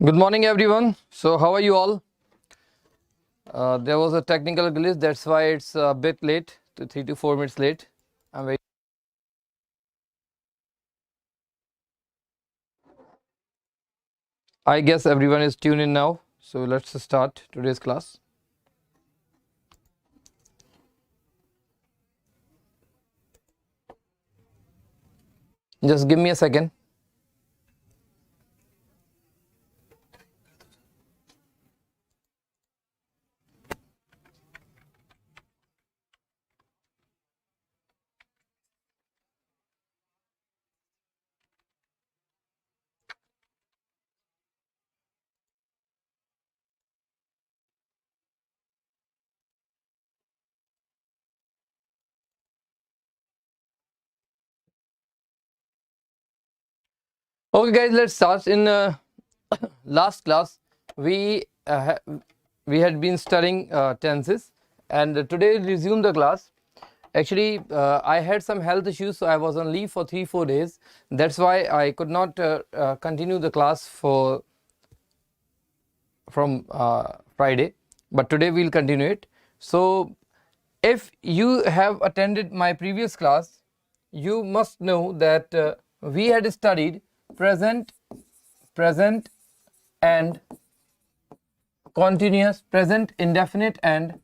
Good morning, everyone. So, how are you all? There was a technical glitch, that's why it's a bit late, 3 to 4 minutes late. I'm very I guess everyone is tuned in now. So, let's start today's class. Just give me a second. Okay, guys, let's start. In last class, we had been studying tenses, and today we'll resume the class. Actually, I had some health issues, so I was on leave for 3-4 days. That's why I could not continue the class from Friday, but today we'll continue it. So, if you have attended my previous class, you must know that we had studied present and continuous, present indefinite and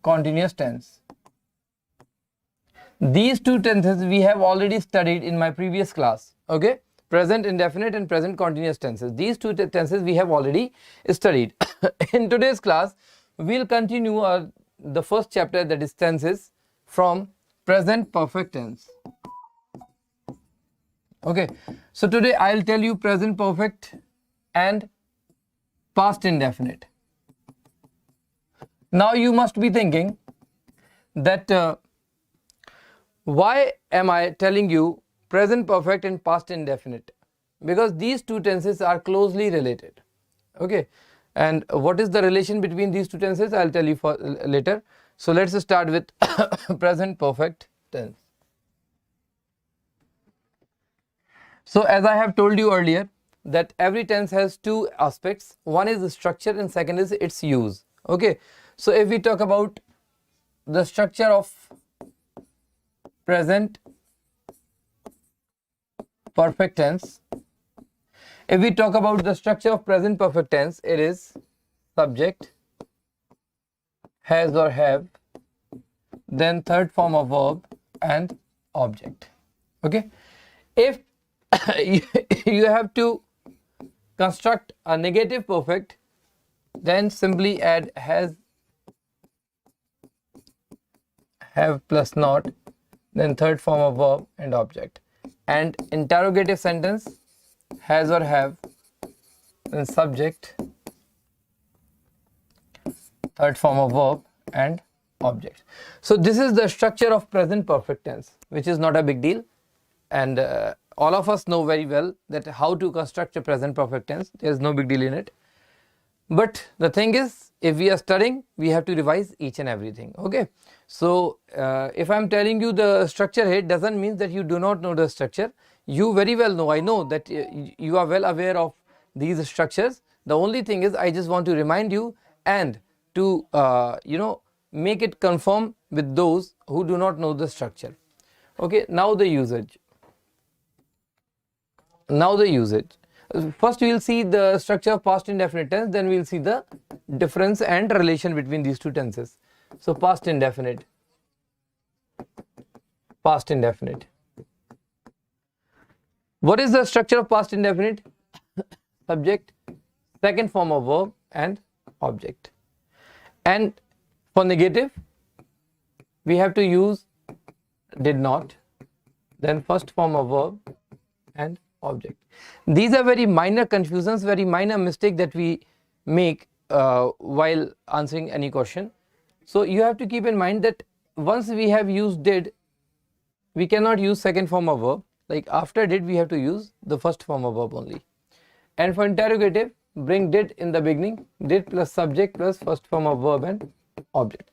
continuous tense. These two tenses we have already studied in my previous class. Okay, present indefinite and present continuous tenses. These two tenses we have already studied. In today's class, we'll continue the first chapter, that is tenses, from present perfect tense. Okay, so today I'll tell you present perfect and past indefinite. Now you must be thinking that why am I telling you present perfect and past indefinite? Because these two tenses are closely related. Okay, and what is the relation between these two tenses? I'll tell you for later. So let's start with present perfect tense. So as I have told you earlier, that every tense has two aspects. One is the structure and second is its use. Okay, so if we talk about the structure of present perfect tense, if we talk about the structure of present perfect tense, it is subject, has or have, then third form of verb and object. Okay, if you have to construct a negative perfect, then simply add has, have plus not, then third form of verb and object. And interrogative sentence, has or have, then subject, third form of verb and object. So this is the structure of present perfect tense, which is not a big deal, and all of us know very well that how to construct a present perfect tense. There is no big deal in it, but the thing is, if we are studying, we have to revise each and everything. Okay, so if I'm telling you the structure here, doesn't mean that you do not know the structure. You very well know, I know that you are well aware of these structures. The only thing is, I just want to remind you and to make it conform with those who do not know the structure. Okay, now the usage. First we will see the structure of past indefinite tense, then we will see the difference and relation between these two tenses. So past indefinite. What is the structure of past indefinite? Subject, second form of verb and object. And for negative, we have to use did not, then first form of verb and object. These are very minor confusions, very minor mistake that we make while answering any question. So you have to keep in mind that once we have used did, we cannot use second form of verb. Like after did, we have to use the first form of verb only. And for interrogative, bring did in the beginning, did plus subject plus first form of verb and object.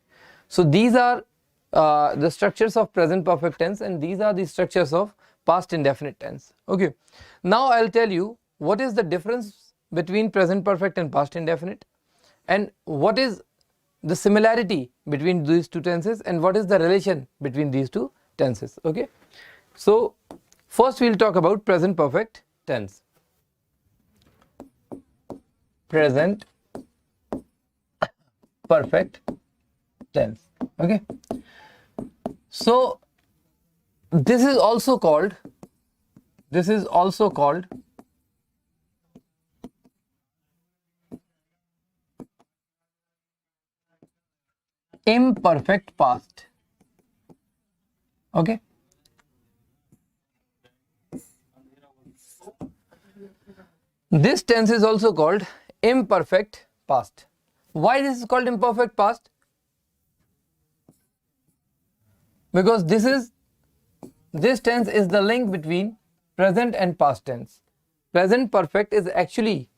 So these are the structures of present perfect tense, and these are the structures of past indefinite tense. Okay, now I'll tell you what is the difference between present perfect and past indefinite, and what is the similarity between these two tenses, and what is the relation between these two tenses. Okay, so first we'll talk about present perfect tense. Present perfect tense. Okay, so this is also called imperfect past. Okay, this tense is also called imperfect past. Why this is called imperfect past? Because this tense is the link between present and past tense. Present perfect is actually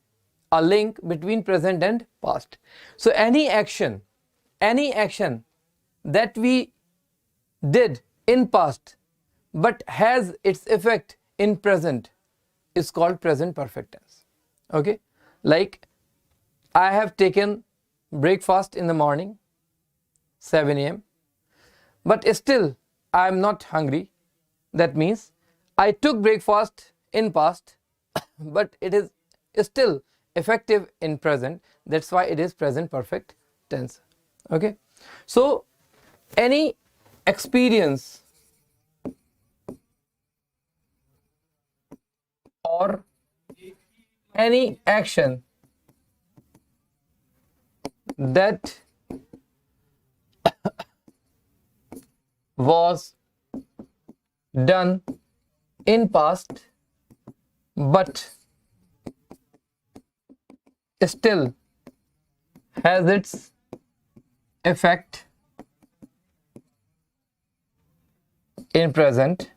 a link between present and past. So any action that we did in past but has its effect in present is called present perfect tense. Okay, like I have taken breakfast in the morning 7 a.m. but still I am not hungry. That means I took breakfast in past but it is still effective in present. That's why it is present perfect tense. Okay, so any experience or any action that was done in past but still has its effect in present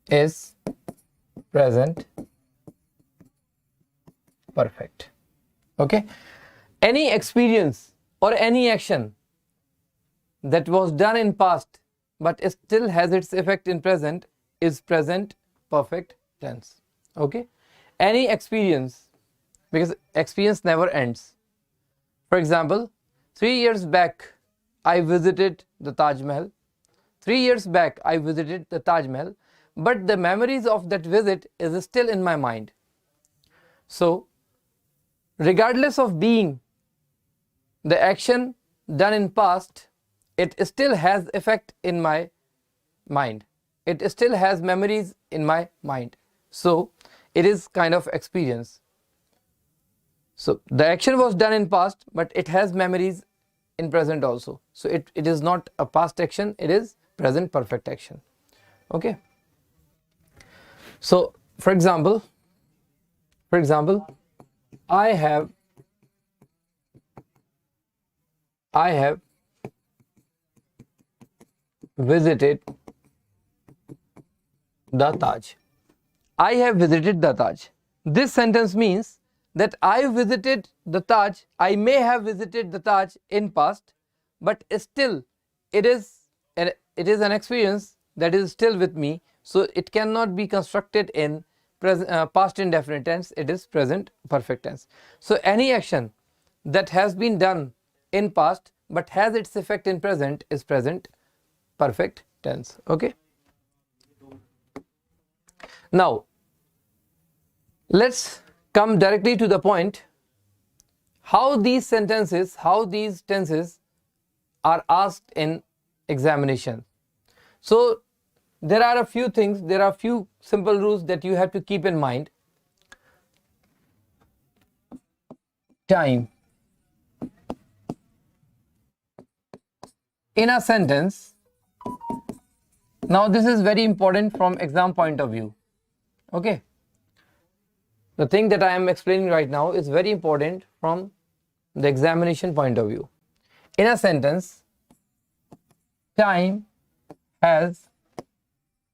is present perfect. Okay, any experience or any action that was done in past but still has its effect in present is present perfect tense. Okay, any experience, because experience never ends. For example, 3 years back I visited the Taj Mahal. 3 years back I visited the Taj Mahal, but the memories of that visit is still in my mind. So regardless of being the action done in past, it still has effect in my mind. It still has memories in my mind. So it is kind of experience. So the action was done in past but it has memories in present also. So it is not a past action, it is present perfect action. Okay, so for example I have visited the Taj. I have visited the Taj. This sentence means that I visited the Taj. I may have visited the Taj in past, but still it is an experience that is still with me. So it cannot be constructed in past indefinite tense. It is present perfect tense. So any action that has been done in past but has its effect in present is present perfect tense. Okay, now let's come directly to the point, how these tenses are asked in examination. So there are a few things, there are a few simple rules that you have to keep in mind. Time in a sentence. Now this is very important from exam point of view. Okay, the thing that I am explaining right now is very important from the examination point of view. In a sentence, time has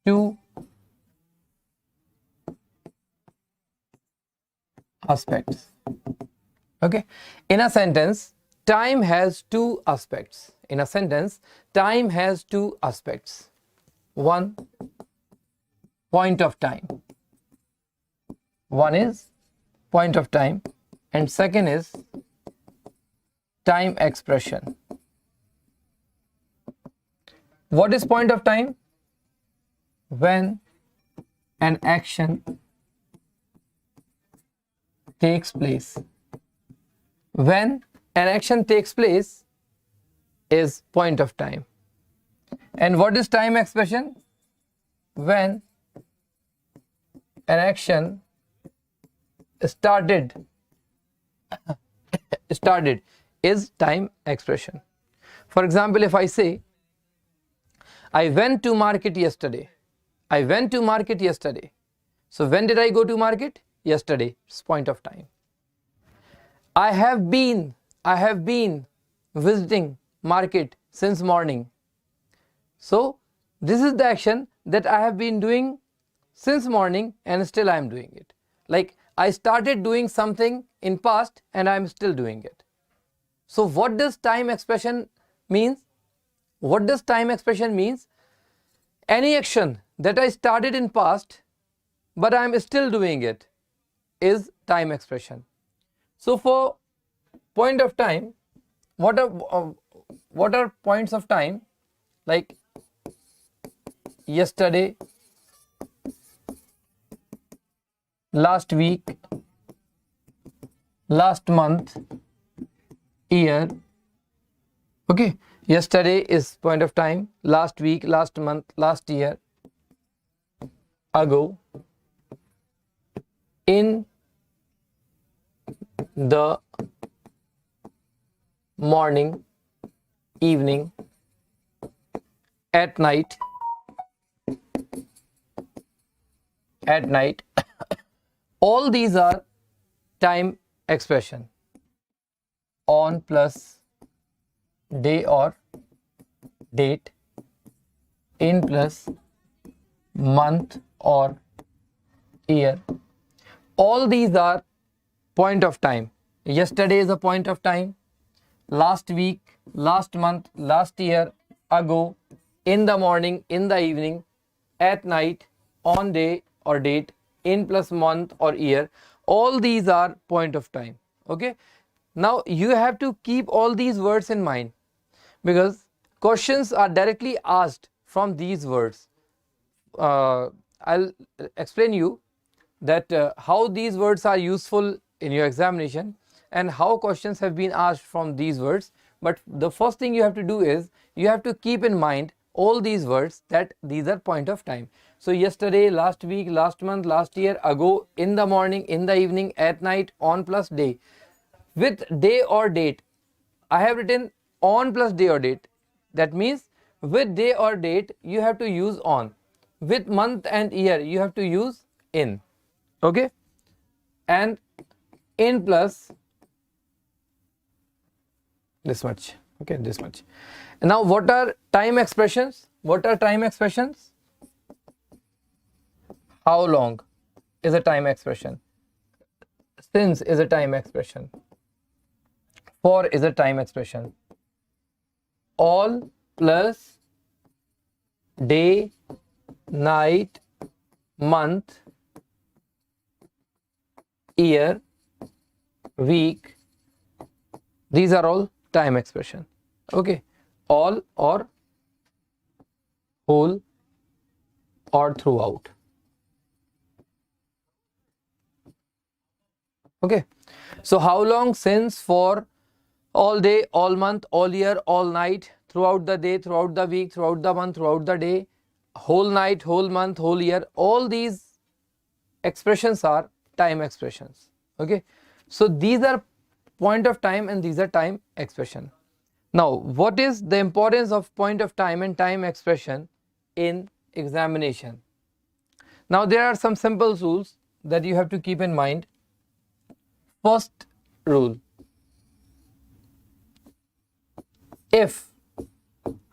two aspects. Okay, in a sentence, time has two aspects. In a sentence, time has two aspects. one point of time. One is point of time and second is time expression. What is point of time? When an action takes place. When an action takes place is point of time. And what is time expression? When an action started is time expression. For example, if I say I went to market yesterday. I went to market yesterday. So when did I go to market? Yesterday. It's point of time. I have been visiting market since morning. So this is the action that I have been doing since morning and still I am doing it. Like I started doing something in past and I am still doing it. So what does time expression means? What does time expression means? Any action that I started in past but I am still doing it is time expression. So for point of time, what are points of time? Like yesterday, last week, last month, year. Okay, yesterday is point of time, last week, last month, last year, ago, in the morning, evening, at night, all these are time expression. On plus day or date, in plus month or year, all these are point of time. Yesterday is a point of time, last week, last month, last year, ago, in the morning, in the evening, at night, on day or date, in plus month or year, all these are point of time. Okay, now you have to keep all these words in mind because questions are directly asked from these words. I'll explain you that how these words are useful in your examination and how questions have been asked from these words. But the first thing you have to do is you have to keep in mind all these words, that these are point of time. So yesterday, last week, last month, last year, ago, in the morning, in the evening, at night, on plus day. With day or date, I have written on plus day or date. That means with day or date you have to use on. With month and year you have to use in. Okay, and in plus this much. Okay, this much. And now what are time expressions? What are time expressions? How long is a time expression. Since is a time expression. For is a time expression. All plus day, night, month, year, week, these are all time expression. Okay, all or whole or throughout. Okay, so how long, since, for, all day, all month, all year, all night, throughout the day, throughout the week, throughout the month, throughout the day, whole night, whole month, whole year, all these expressions are time expressions. Okay, so these are point of time and these are time expression. Now what is the importance of point of time and time expression in examination? Now there are some simple rules that you have to keep in mind. First rule: if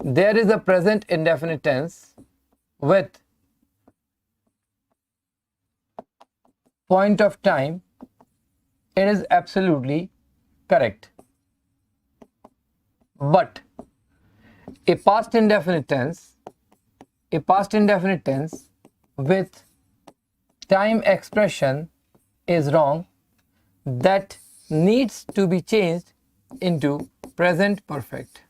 there is a present indefinite tense with point of time, it is absolutely correct. But a past indefinite tense a past indefinite tense with time expression is wrong, that needs to be changed into present perfect.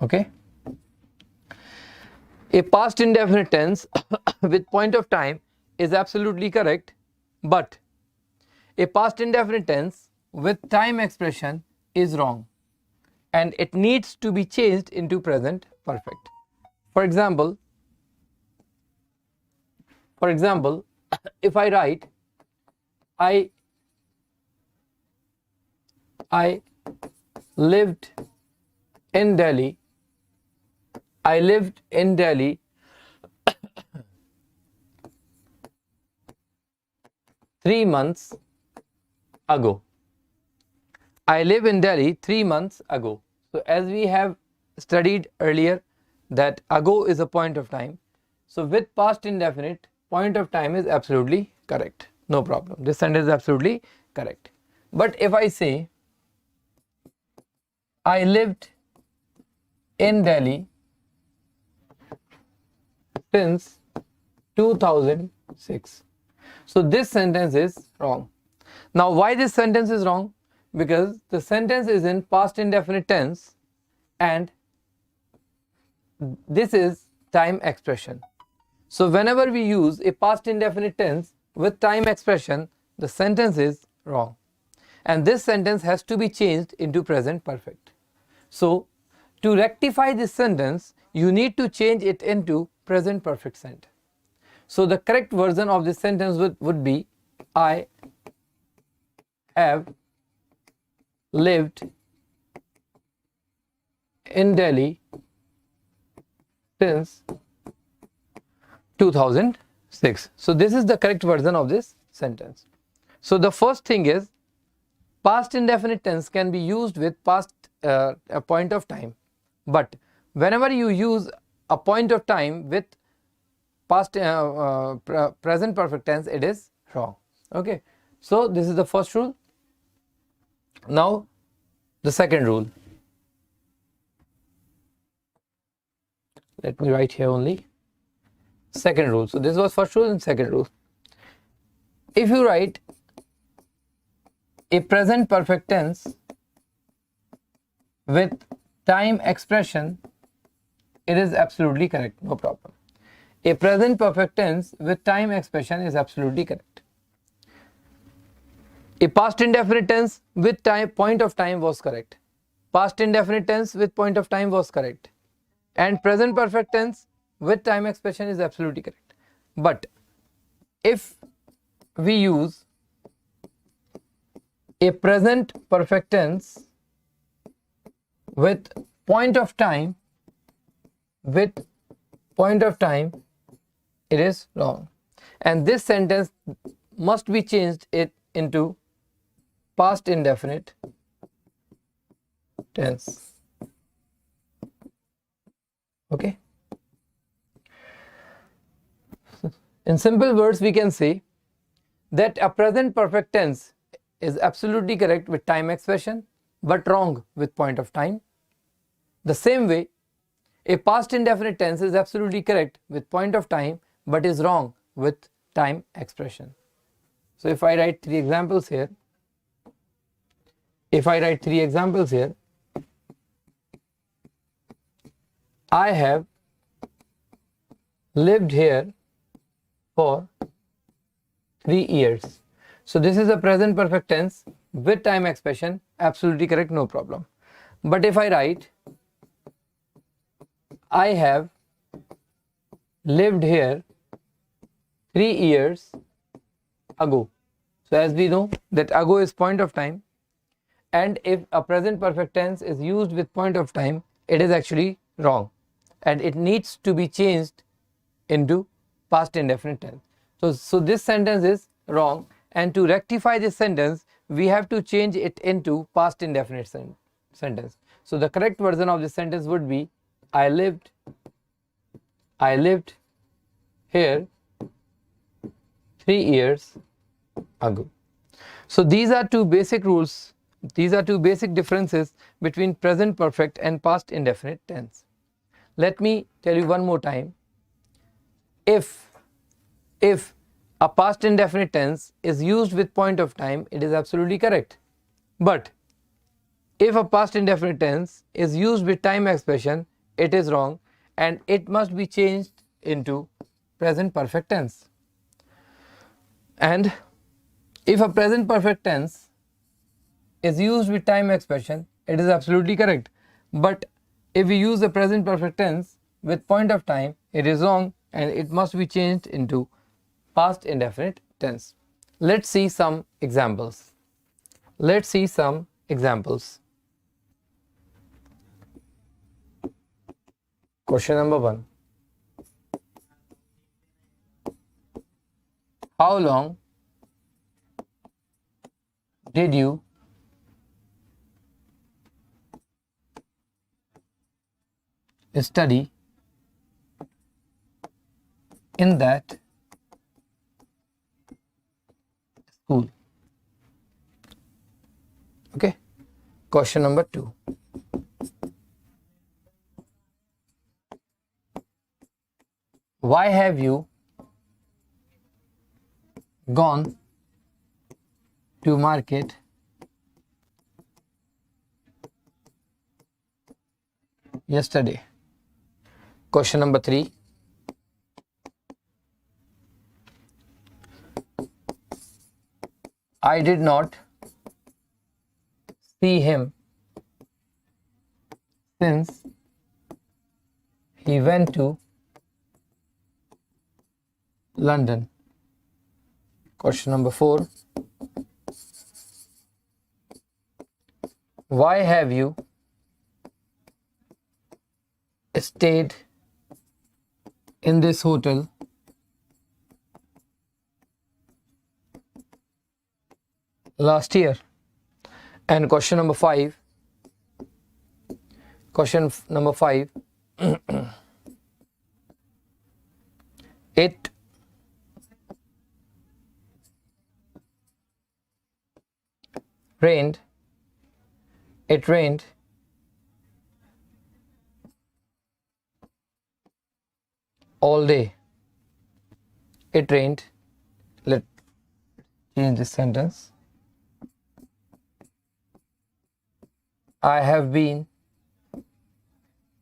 Okay. A past indefinite tense with point of time is absolutely correct, but a past indefinite tense with time expression is wrong and it needs to be changed into present perfect. For example, if I write I lived in Delhi, I lived in Delhi 3 months ago. I live in Delhi 3 months ago. So as we have studied earlier that ago is a point of time. So with past indefinite, point of time is absolutely correct. No problem. This sentence is absolutely correct. But if I say I lived in Delhi since 2006. So this sentence is wrong. Now why this sentence is wrong? Because the sentence is in past indefinite tense and this is time expression. So whenever we use a past indefinite tense with time expression, the sentence is wrong. And this sentence has to be changed into present perfect. So to rectify this sentence, you need to change it into present perfect sentence. So the correct version of this sentence would be I have lived in Delhi since 2006. So this is the correct version of this sentence. So the first thing is past indefinite tense can be used with past a point of time, but whenever you use a point of time with past present perfect tense, it is wrong. Okay, so this is the first rule. Now the second rule. Let me write here only second rule. So this was first rule and second rule. If you write a present perfect tense with time expression, it is absolutely correct, no problem. A present perfect tense with time expression is absolutely correct. A past indefinite tense with time point of time was correct. Past indefinite tense with point of time was correct. And present perfect tense with time expression is absolutely correct. But if we use a present perfect tense with point of time, it is wrong. And this sentence must be changed it into past indefinite tense. Okay. In simple words, we can say that a present perfect tense is absolutely correct with time expression but wrong with point of time. The same way, a past indefinite tense is absolutely correct with point of time but is wrong with time expression. So if I write three examples here, I have lived here for 3 years. So this is a present perfect tense with time expression, absolutely correct, no problem. But if I write I have lived here 3 years ago. So as we know that ago is point of time, and if a present perfect tense is used with point of time, it is actually wrong and it needs to be changed into past indefinite tense. So this sentence is wrong, and to rectify this sentence we have to change it into past indefinite sentence. So the correct version of this sentence would be I lived here 3 years ago. So these are two basic rules, these are two basic differences between present perfect and past indefinite tense. Let me tell you one more time. If a past indefinite tense is used with point of time, it is absolutely correct. But if a past indefinite tense is used with time expression, it is wrong and it must be changed into present perfect tense. And if a present perfect tense is used with time expression, it is absolutely correct. But if we use the present perfect tense with point of time, it is wrong and it must be changed into past indefinite tense. Let's see some examples. Let's see some examples. Question number 1. How long did you study in that school? Okay. Question number 2. Why have you gone to market yesterday? Question number 3. I did not see him since he went to London. Question number 4. Why have you stayed in this hotel last year? And question number 5. Question number 5. It rained. It rained all day. It rained. Let's change this sentence. I have been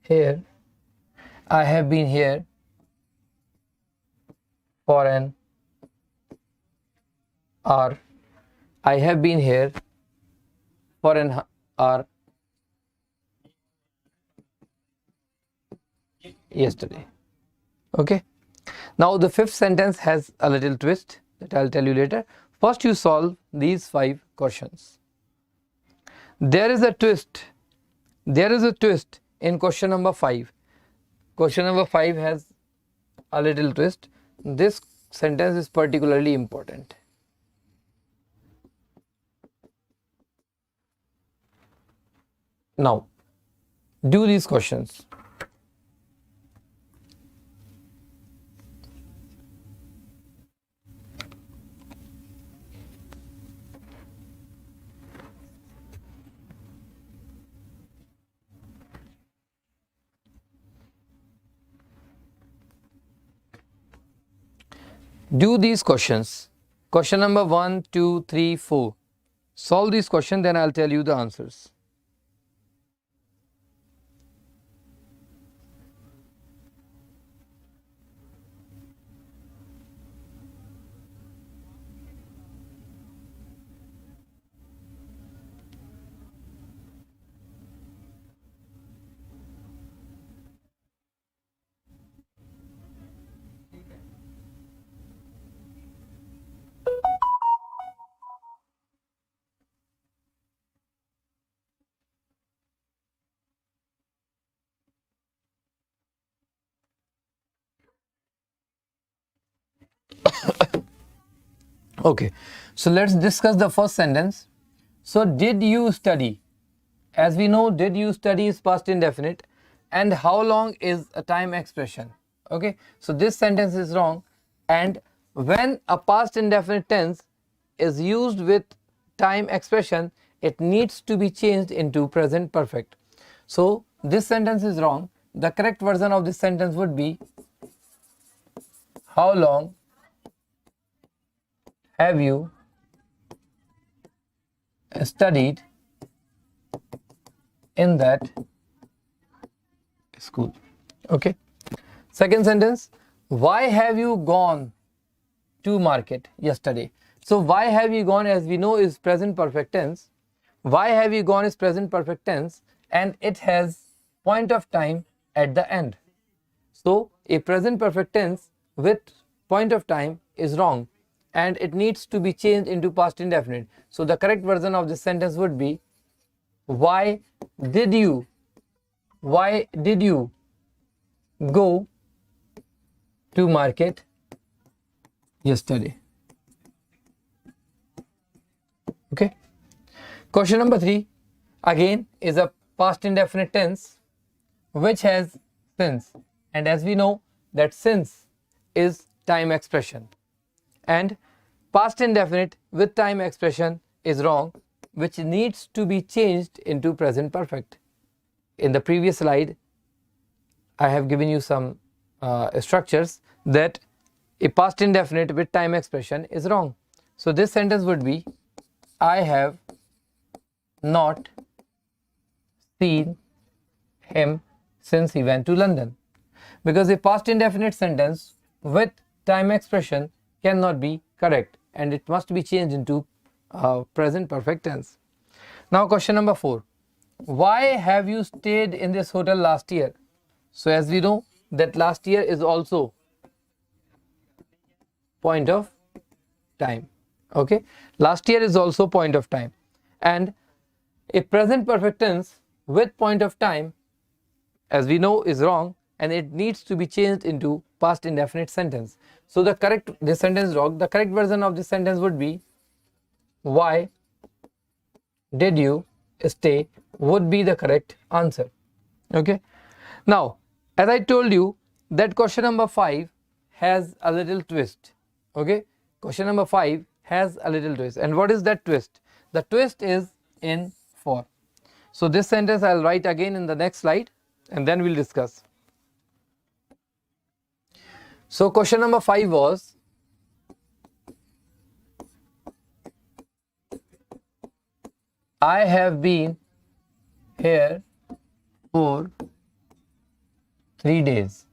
here. I have been here for an hour. I have been here for an hour yesterday. Okay. Now the fifth sentence has a little twist that I'll tell you later. First you solve these 5 questions. There is a twist. There is a twist in question number 5. Question number 5 has a little twist. This sentence is particularly important. Now, do these questions. Do these questions. Question number 1, 2, 3, 4. Solve this question, then I'll tell you the answers. Okay, so let's discuss the first sentence. So did you study? As we know, did you study is past indefinite and how long is a time expression. Okay, so this sentence is wrong, and when a past indefinite tense is used with time expression, it needs to be changed into present perfect. So this sentence is wrong. The correct version of this sentence would be, how long have you studied in that school? Okay. Second sentence, why have you gone to market yesterday? So why have you gone, as we know, is present perfect tense. Why have you gone is present perfect tense, and it has point of time at the end. So a present perfect tense with point of time is wrong, and it needs to be changed into past indefinite. So the correct version of this sentence would be, why did you go to market yesterday? Okay. Question number 3 again is a past indefinite tense which has since, and as we know that since is time expression, and past indefinite with time expression is wrong, which needs to be changed into present perfect. In the previous slide I have given you some structures that a past indefinite with time expression is wrong. So this sentence would be, I have not seen him since he went to London, because a past indefinite sentence with time expression cannot be correct, and it must be changed into present perfect tense. Now question number 4, why have you stayed in this hotel last year? So as we know that last year is also point of time. Okay, last year is also point of time, and a present perfect tense with point of time, as we know, is wrong, and it needs to be changed into past indefinite sentence. So this sentence is wrong. The correct version of this sentence would be, why did you stay, would be the correct answer. Okay. Now as I told you that question number 5 has a little twist. Okay, question number 5 has a little twist, and what is that twist? The twist is in for. So this sentence I'll write again in the next slide, and then we'll discuss. So question number 5 was, I have been here for 3 days.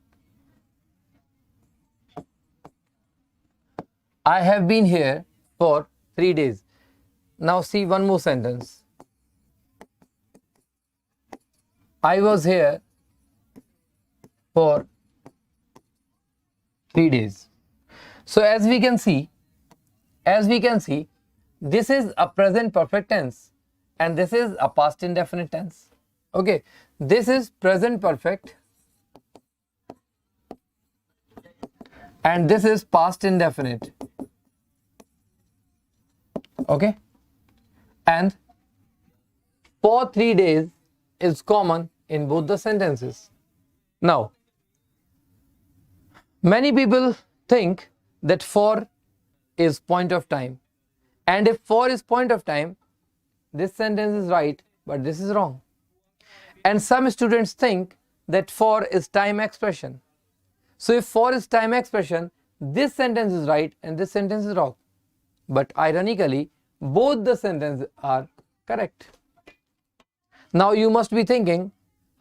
I have been here for 3 days. Now see one more sentence. I was here for 3 days. So as we can see, this is a present perfect tense and this is a past indefinite tense. Okay, this is present perfect and this is past indefinite. Okay, and for 3 days is common in both the sentences. Now many people think that for is point of time, and if for is point of time, this sentence is right, but this is wrong. And some students think that for is time expression. So if for is time expression, this sentence is right and this sentence is wrong. But ironically, both the sentences are correct. Now you must be thinking,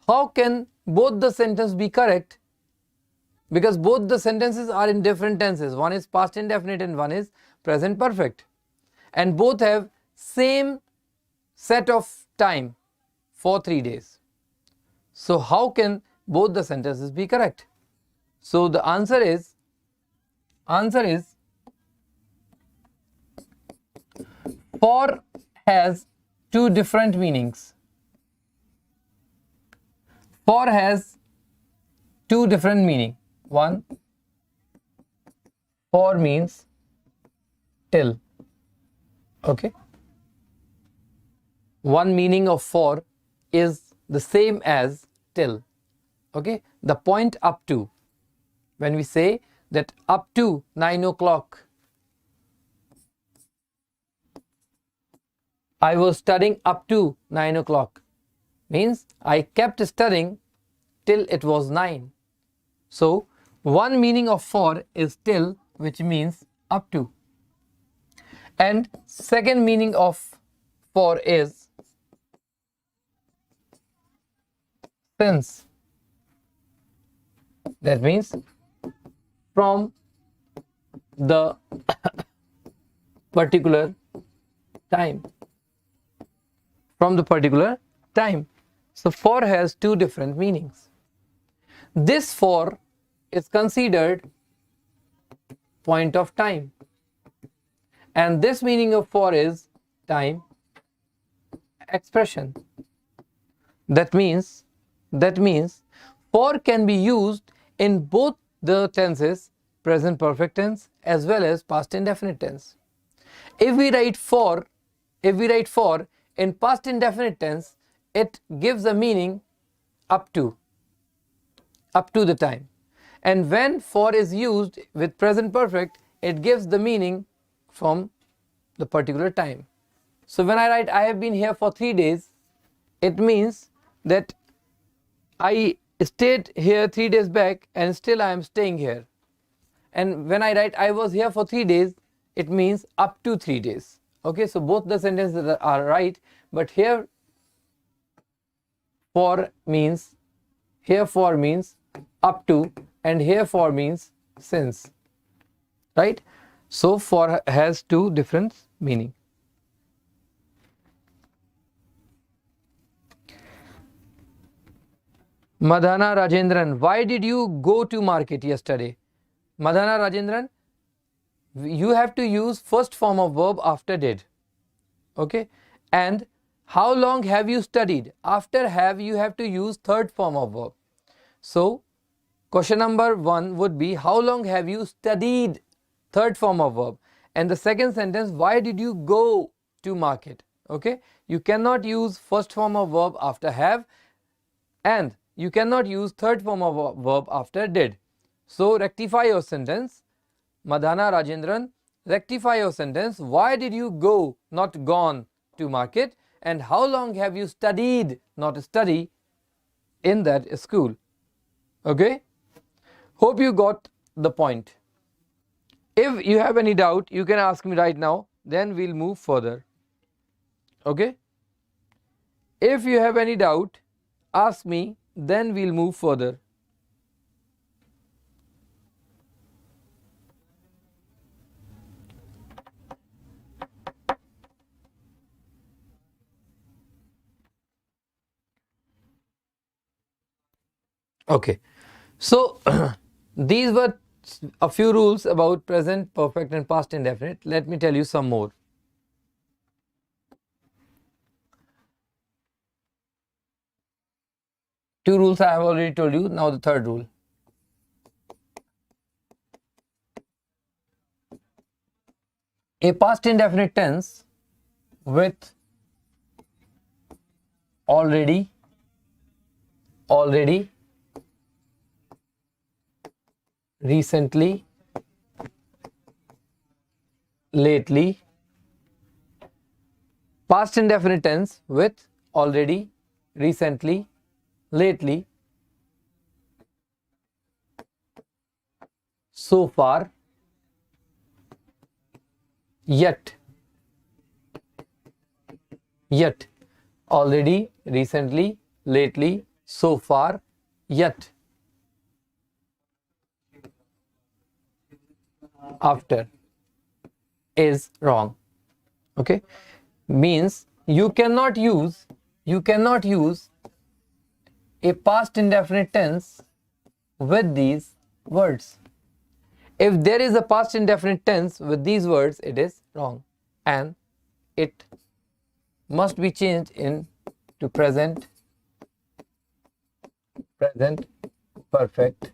how can both the sentences be correct? Because both the sentences are in different tenses. One is past indefinite and one is present perfect. And both have same set of time for 3 days. So how can both the sentences be correct? So the answer is for has two different meanings. For has two different meaning. One, for means till. Okay, one meaning of for is the same as till. Okay, the point up to. When we say that up to 9 o'clock, I was studying up to 9 o'clock. Means I kept studying till it was 9. So one meaning of for is till, which means up to. And second meaning of for is since. That means from the particular time. From the particular time. So for has two different meanings. This for is considered point of time, and this meaning of for is time expression. That means for can be used in both the tenses, present perfect tense as well as past indefinite tense. If we write for in past indefinite tense, it gives a meaning up to the time. And when for is used with present perfect, it gives the meaning from the particular time. So when I write I have been here for 3 days, it means that I stayed here 3 days back and still I am staying here. And when I write I was here for 3 days, it means up to 3 days. Okay, so both the sentences are right, but here for means up to, and here for means since, right? So for has two different meaning. Madhana Rajendran, why did you go to market yesterday? Madhana Rajendran, you have to use first form of verb after did. Okay, and how long have you studied? After have, you have to use third form of verb. So question number 1 would be how long have you studied, third form of verb. And the second sentence, why did you go to market? Okay, you cannot use first form of verb after have, and you cannot use third form of verb after did. So rectify your sentence. Madhana Rajendran, rectify your sentence. Why did you go, not gone, to market? And how long have you studied, not study, in that school? Okay, hope you got the point. If you have any doubt, you can ask me right now, then we'll move further. Okay, if you have any doubt, ask me, then we'll move further. Okay, so these were a few rules about present perfect and past indefinite. Let me tell you some more. Two rules I have already told you. Now the third rule. A past indefinite tense with already, recently, lately. Past indefinite tense with already, recently, lately, so far, yet, already, recently, lately, so far, yet, after is wrong. Okay, means you cannot use a past indefinite tense with these words. If there is a past indefinite tense with these words, it is wrong, and it must be changed into present perfect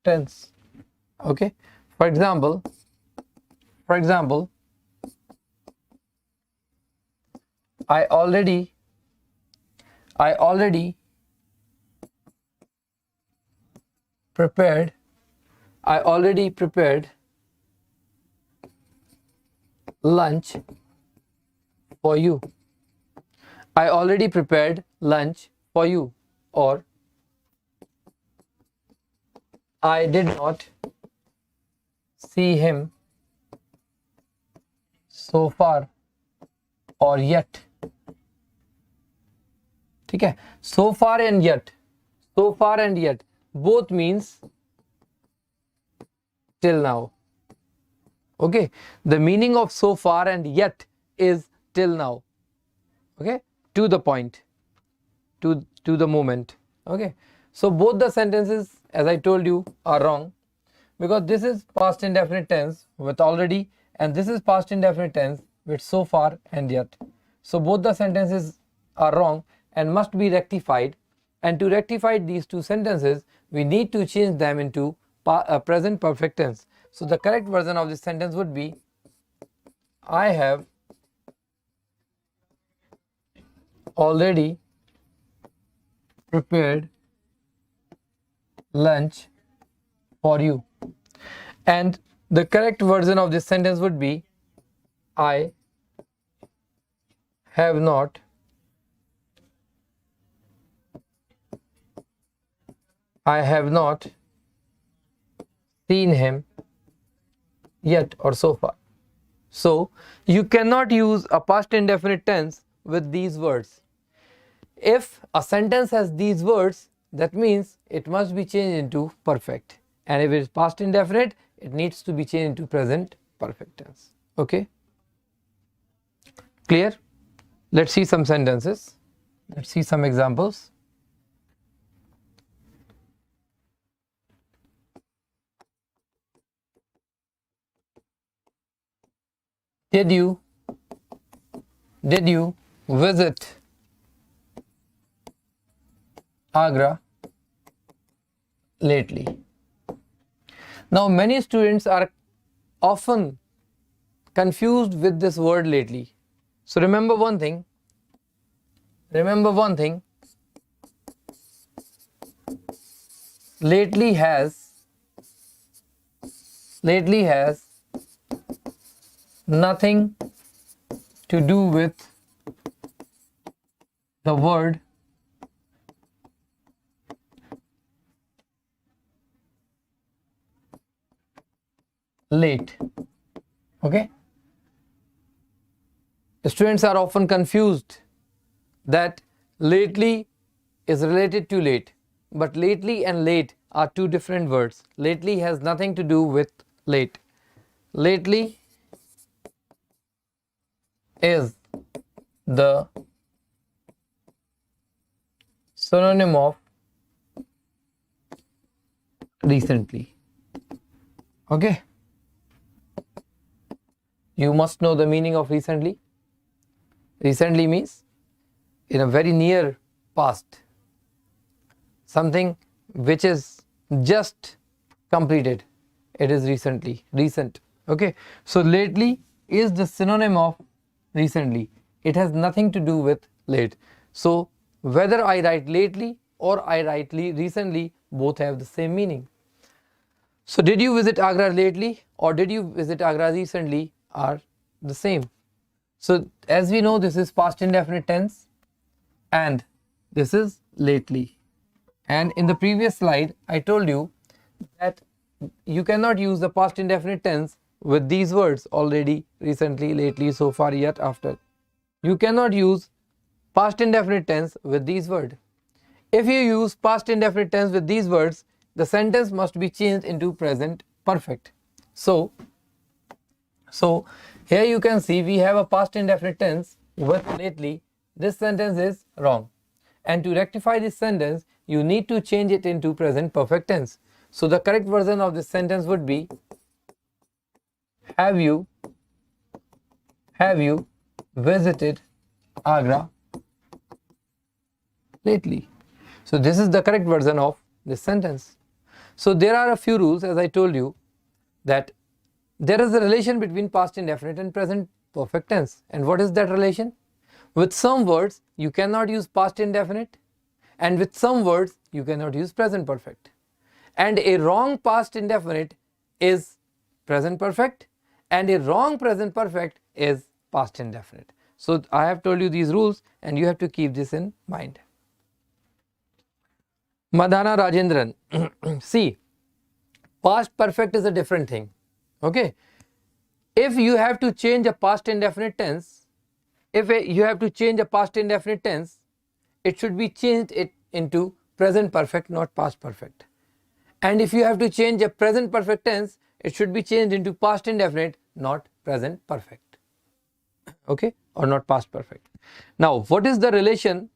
tense. Okay, for example, I already prepared lunch for you. I already prepared lunch for you. Or I did not see him so far or yet. ठीक है, so far and yet, so far and yet both means till now. Okay, the meaning of so far and yet is till now. Okay, to the point, to the moment. Okay, so both the sentences, as I told you, are wrong, because this is past indefinite tense with already, and this is past indefinite tense with so far and yet. So both the sentences are wrong and must be rectified, and to rectify these two sentences we need to change them into present perfect tense. So the correct version of this sentence would be, I have already prepared lunch for you. And the correct version of this sentence would be, I have not seen him yet or so far. So you cannot use a past indefinite tense with these words. If a sentence has these words, that means it must be changed into perfect, and if it is past indefinite, it needs to be changed into present perfect tense. Okay, clear? Let's see some sentences. Let's see some examples. Did you visit Agra lately? Now many students are often confused with this word lately. So remember one thing, lately has nothing to do with the word late. Okay, students are often confused that lately is related to late, but lately and late are two different words. Lately has nothing to do with late. Lately is the synonym of recently. Okay, you must know the meaning of recently. Recently means in a very near past, something which is just completed, it is recent. Okay, so lately is the synonym of recently. It has nothing to do with late. So whether I write lately or I write recently, both have the same meaning. So did you visit Agra lately or did you visit Agra recently are the same. So as we know, this is past indefinite tense and this is lately. And in the previous slide I told you that you cannot use the past indefinite tense with these words, already, recently, lately, so far, yet, after. You cannot use past indefinite tense with these words. If you use past indefinite tense with these words, the sentence must be changed into present perfect. So here you can see we have a past indefinite tense with lately. This sentence is wrong, and to rectify this sentence you need to change it into present perfect tense. So the correct version of this sentence would be, have you visited Agra lately? So this is the correct version of this sentence. So there are a few rules, as I told you, that there is a relation between past indefinite and present perfect tense. And what is that relation? With some words you cannot use past indefinite, and with some words you cannot use present perfect. And a wrong past indefinite is present perfect, and a wrong present perfect is past indefinite. So I have told you these rules and you have to keep this in mind. Madhana Rajendran. See, past perfect is a different thing. Okay. If you have to change a past indefinite tense, it should be changed into present perfect, not past perfect. And if you have to change a present perfect tense, it should be changed into past indefinite, not present perfect. Okay, or not past perfect. Now, what is the relation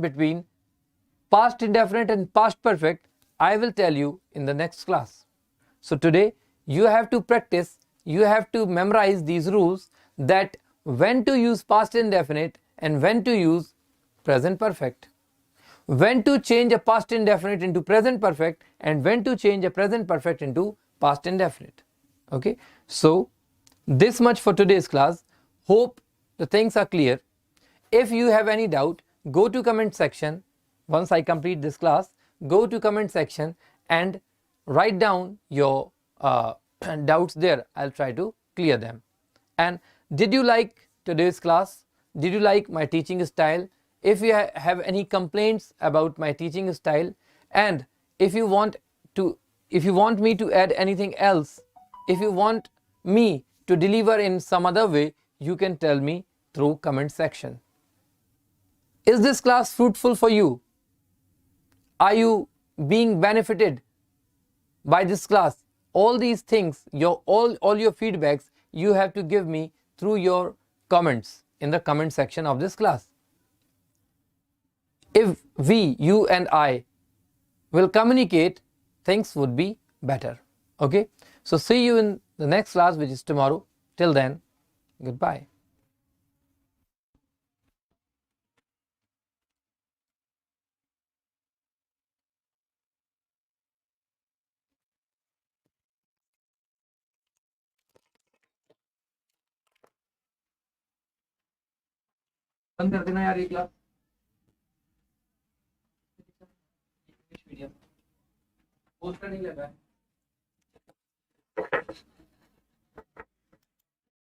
between past indefinite and past perfect? I will tell you in the next class. So today you have to practice, you have to memorize these rules, that when to use past indefinite and when to use present perfect, when to change a past indefinite into present perfect, and when to change a present perfect into past indefinite. Okay, so this much for today's class. Hope the things are clear. If you have any doubt, go to comment section. Once I complete this class, go to comment section and write down your doubts there. I'll try to clear them. And did you like today's class? Did you like my teaching style? If you have any complaints about my teaching style, and if you want me to add anything else, if you want me to deliver in some other way, you can tell me through comment section. Is this class fruitful for you? Are you being benefited by this class? All these things, all your feedbacks, you have to give me through your comments in the comment section of this class. If you and I will communicate, things would be better. Okay, so see you in the next class, which is tomorrow. Till then, goodbye. बंद कर देना यार ये class, poster नहीं लगा है।